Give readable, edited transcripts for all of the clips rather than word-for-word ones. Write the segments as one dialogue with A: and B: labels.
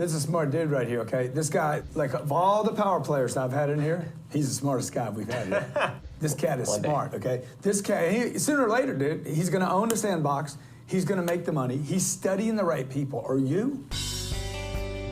A: This is a smart dude right here, okay? This guy, like of all the power players I've had in here, he's the smartest guy we've had here. This cat is smart, okay? This cat, sooner or later, dude, he's gonna own the sandbox. He's gonna make the money. He's studying the right people. Are you?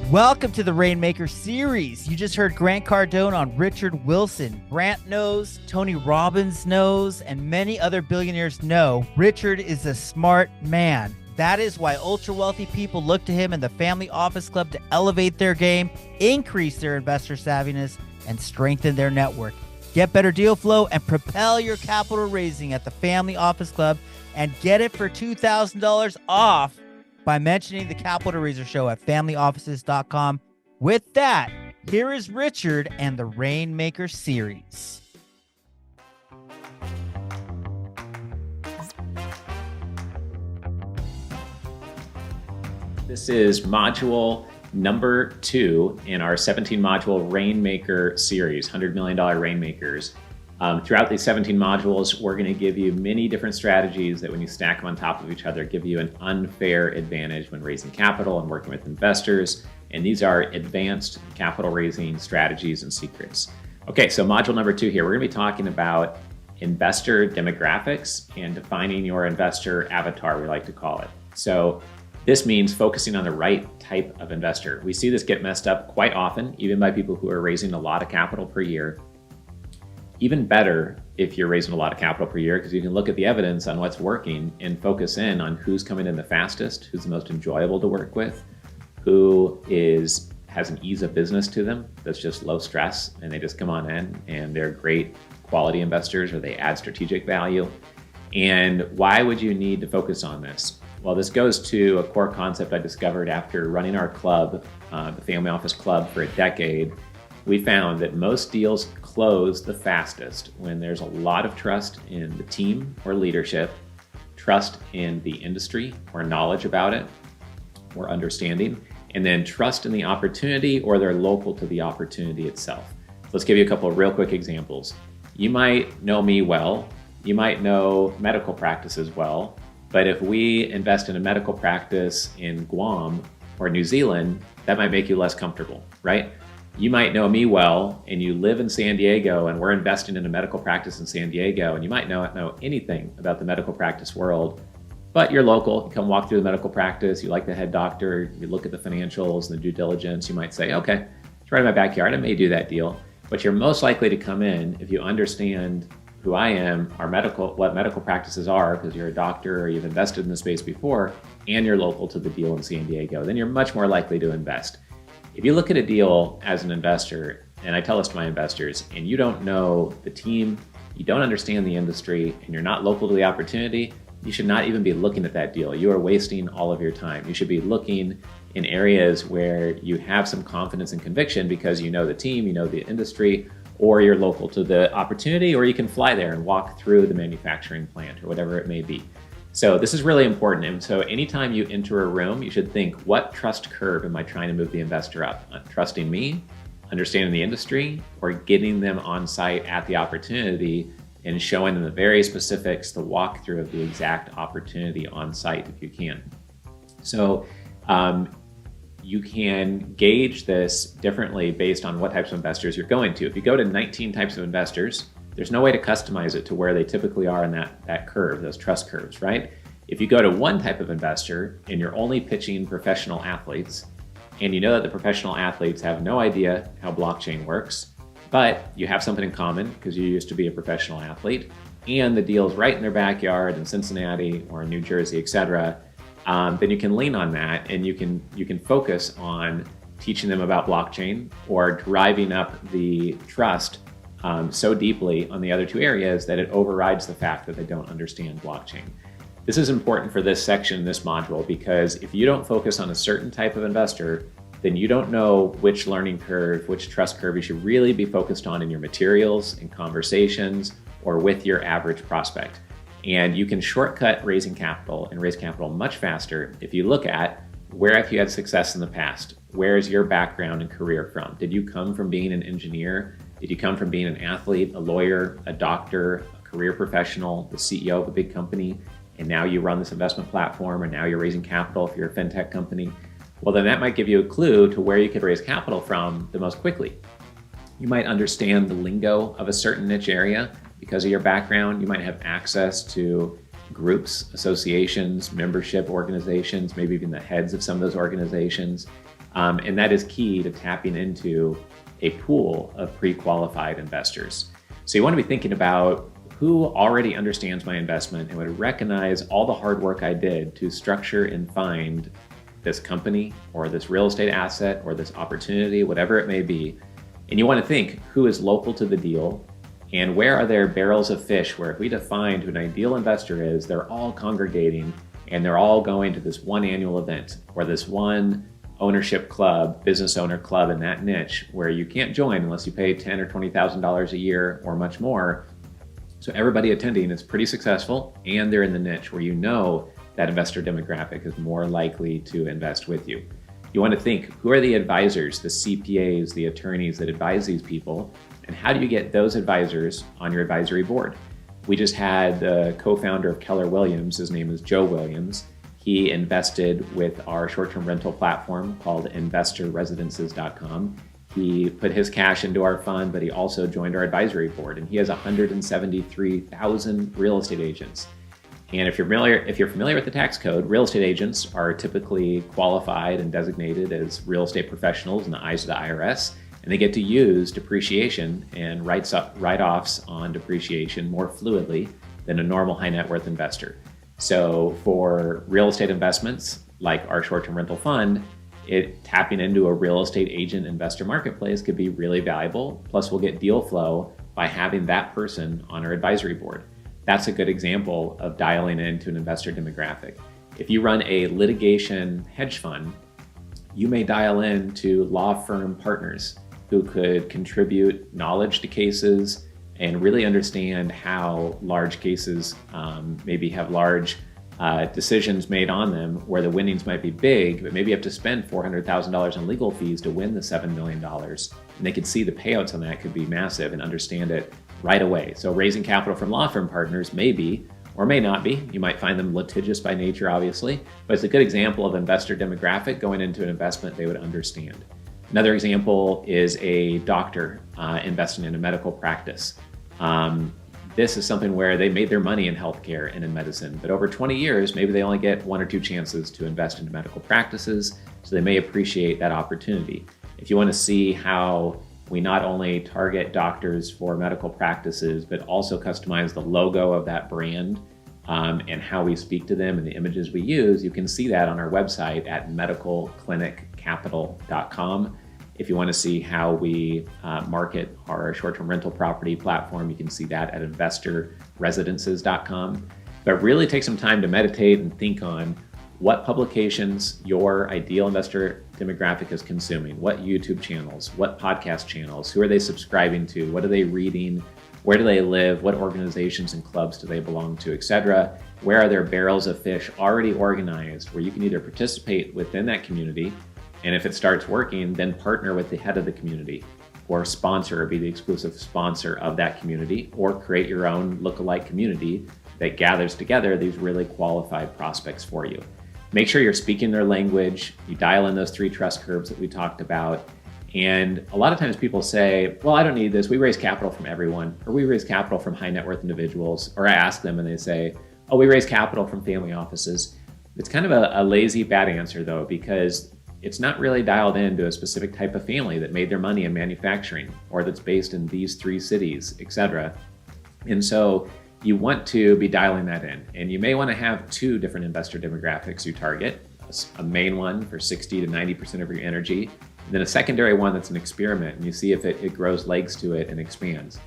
B: Welcome to the Rainmaker series. You just heard Grant Cardone on Richard Wilson. Grant knows, Tony Robbins knows, and many other billionaires know Richard is a smart man. That is why ultra-wealthy people look to him and the Family Office Club to elevate their game, increase their investor savviness, and strengthen their network. Get better deal flow and propel your capital raising at the Family Office Club and get it for $2,000 off by mentioning the Capital Raiser Show at familyoffices.com. With that, here is Richard and the Rainmaker series.
C: This is module number 2 in our 17 module Rainmaker series, $100 million Rainmakers. Throughout these 17 modules, we're going to give you many different strategies that when you stack them on top of each other, give you an unfair advantage when raising capital and working with investors. And these are advanced capital raising strategies and secrets. Okay, so module number 2 here, we're going to be talking about investor demographics and defining your investor avatar, we like to call it. So this means focusing on the right type of investor. We see this get messed up quite often, even by people who are raising a lot of capital per year. Even better if you're raising a lot of capital per year, because you can look at the evidence on what's working and focus in on who's coming in the fastest, who's the most enjoyable to work with, who has an ease of business to them that's just low stress, and they just come on in and they're great quality investors or they add strategic value. And why would you need to focus on this? Well, this goes to a core concept I discovered after running our club, the Family Office Club, for a decade. We found that most deals close the fastest when there's a lot of trust in the team or leadership, trust in the industry or knowledge about it or understanding, and then trust in the opportunity or they're local to the opportunity itself. Let's give you a couple of real quick examples. You might know me well, you might know medical practices well, but if we invest in a medical practice in Guam or New Zealand, that might make you less comfortable, right? You might know me well and you live in San Diego and we're investing in a medical practice in San Diego and you might not know anything about the medical practice world, but you're local, you come walk through the medical practice, you like the head doctor, you look at the financials and the due diligence, you might say, okay, it's right in my backyard, I may do that deal. But you're most likely to come in if you understand who I am, what medical practices are, because you're a doctor or you've invested in the space before, and you're local to the deal in San Diego, then you're much more likely to invest. If you look at a deal as an investor, and I tell this to my investors, and you don't know the team, you don't understand the industry, and you're not local to the opportunity, you should not even be looking at that deal. You are wasting all of your time. You should be looking in areas where you have some confidence and conviction because you know the team, you know the industry, or you're local to the opportunity, or you can fly there and walk through the manufacturing plant or whatever it may be. So this is really important. And so anytime you enter a room, you should think, what trust curve am I trying to move the investor up? Trusting me, understanding the industry, or getting them on site at the opportunity and showing them the very specifics, the walkthrough of the exact opportunity on site if you can. So you can gauge this differently based on what types of investors you're going to. If you go to 19 types of investors, there's no way to customize it to where they typically are in that curve, those trust curves, right? If you go to one type of investor and you're only pitching professional athletes, and you know that the professional athletes have no idea how blockchain works, but you have something in common because you used to be a professional athlete, and the deal's right in their backyard in Cincinnati or New Jersey, et cetera, then you can lean on that and you can focus on teaching them about blockchain or driving up the trust so deeply on the other two areas that it overrides the fact that they don't understand blockchain. This is important for this section, this module, because if you don't focus on a certain type of investor, then you don't know which learning curve, which trust curve you should really be focused on in your materials, in conversations, or with your average prospect. And you can shortcut raising capital and raise capital much faster if you look at where have you had success in the past? Where is your background and career from? Did you come from being an engineer? Did you come from being an athlete, a lawyer, a doctor, a career professional, the CEO of a big company, and now you run this investment platform, or now you're raising capital if you're a fintech company? well, then that might give you a clue to where you could raise capital from the most quickly. You might understand the lingo of a certain niche area because of your background. You might have access to groups, associations, membership organizations, maybe even the heads of some of those organizations. And that is key to tapping into a pool of pre-qualified investors. So you want to be thinking about who already understands my investment and would recognize all the hard work I did to structure and find this company or this real estate asset or this opportunity, whatever it may be. And you want to think who is local to the deal and where are there barrels of fish where if we define who an ideal investor is, they're all congregating and they're all going to this one annual event or this one ownership club, business owner club in that niche where you can't join unless you pay $10,000 or $20,000 a year or much more. So everybody attending is pretty successful and they're in the niche where you know that investor demographic is more likely to invest with you. You want to think, who are the advisors, the CPAs, the attorneys that advise these people, and how do you get those advisors on your advisory board? We just had the co-founder of Keller Williams, his name is Joe Williams. He invested with our short-term rental platform called investorresidences.com. He put his cash into our fund, but he also joined our advisory board, and he has 173,000 real estate agents. And if you're familiar with the tax code, real estate agents are typically qualified and designated as real estate professionals in the eyes of the IRS, and they get to use depreciation and write-offs on depreciation more fluidly than a normal high net worth investor. So for real estate investments, like our short-term rental fund, tapping into a real estate agent investor marketplace could be really valuable. Plus we'll get deal flow by having that person on our advisory board. That's a good example of dialing into an investor demographic. If you run a litigation hedge fund, you may dial in to law firm partners who could contribute knowledge to cases and really understand how large cases maybe have large decisions made on them where the winnings might be big, but maybe you have to spend $400,000 in legal fees to win the $7 million. And they could see the payouts on that could be massive and understand it right away. So raising capital from law firm partners may be, or may not be. You might find them litigious by nature, obviously, but it's a good example of investor demographic going into an investment they would understand. Another example is a doctor investing in a medical practice. This is something where they made their money in healthcare and in medicine, but over 20 years, maybe they only get 1 or 2 chances to invest into medical practices, so they may appreciate that opportunity. If you want to see how we not only target doctors for medical practices, but also customize the logo of that brand and how we speak to them and the images we use, you can see that on our website at medicalcliniccapital.com. If you want to see how we market our short-term rental property platform, you can see that at investorresidences.com. But really take some time to meditate and think on what publications your ideal investor demographic is consuming, what YouTube channels, what podcast channels, who are they subscribing to, what are they reading, where do they live, what organizations and clubs do they belong to, etc. Where are there barrels of fish already organized where you can either participate within that community, and if it starts working, then partner with the head of the community or sponsor or be the exclusive sponsor of that community, or create your own lookalike community that gathers together these really qualified prospects for you. Make sure you're speaking their language. You dial in those 3 trust curves that we talked about. And a lot of times people say, well, I don't need this. We raise capital from everyone, or we raise capital from high net worth individuals. Or I ask them and they say, oh, we raise capital from family offices. It's kind of a lazy, bad answer though, because it's not really dialed into a specific type of family that made their money in manufacturing or that's based in these 3 cities, etc. And so you want to be dialing that in. And you may want to have 2 different investor demographics you target, a main one for 60 to 90% of your energy, and then a secondary one that's an experiment, and you see if it grows legs to it and expands.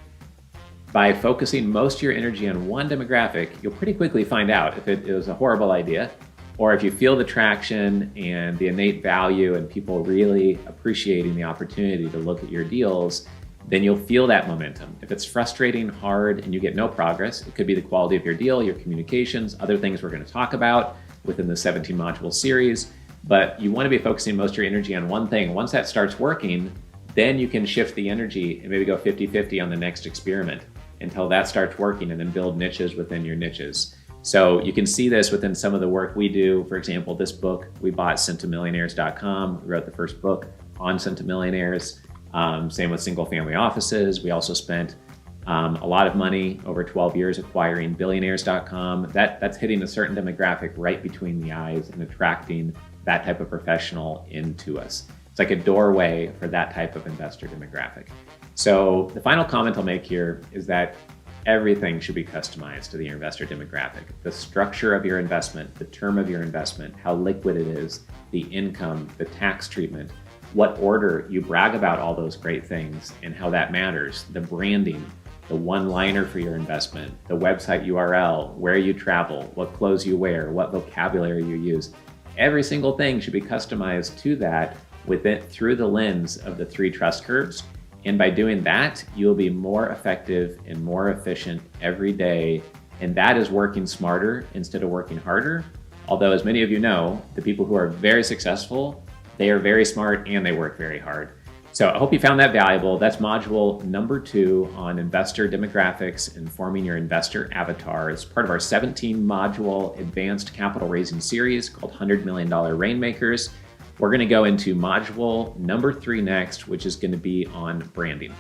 C: By focusing most of your energy on one demographic, you'll pretty quickly find out if it was a horrible idea, or if you feel the traction and the innate value and people really appreciating the opportunity to look at your deals, then you'll feel that momentum. If it's frustrating, hard, and you get no progress, it could be the quality of your deal, your communications, other things we're going to talk about within the 17 module series. But you want to be focusing most of your energy on one thing. Once that starts working, then you can shift the energy and maybe go 50-50 on the next experiment until that starts working, and then build niches within your niches. So you can see this within some of the work we do. For example, this book, we bought centimillionaires.com. We wrote the first book on centimillionaires. Same with single family offices. We also spent a lot of money over 12 years acquiring billionaires.com. That's hitting a certain demographic right between the eyes and attracting that type of professional into us. It's like a doorway for that type of investor demographic. So the final comment I'll make here is that everything should be customized to the investor demographic. The structure of your investment, the term of your investment, how liquid it is, the income, the tax treatment, what order you brag about all those great things and how that matters, the branding, the one-liner for your investment, the website URL, where you travel, what clothes you wear, what vocabulary you use. Every single thing should be customized to that through the lens of the 3 trust curves. And by doing that, you'll be more effective and more efficient every day. And that is working smarter instead of working harder. Although, as many of you know, the people who are very successful, they are very smart and they work very hard. So I hope you found that valuable. That's module number 2 on investor demographics and forming your investor avatar. It's part of our 17 module advanced capital raising series called $100 Million Rainmakers. We're going to go into module number 3 next, which is going to be on branding.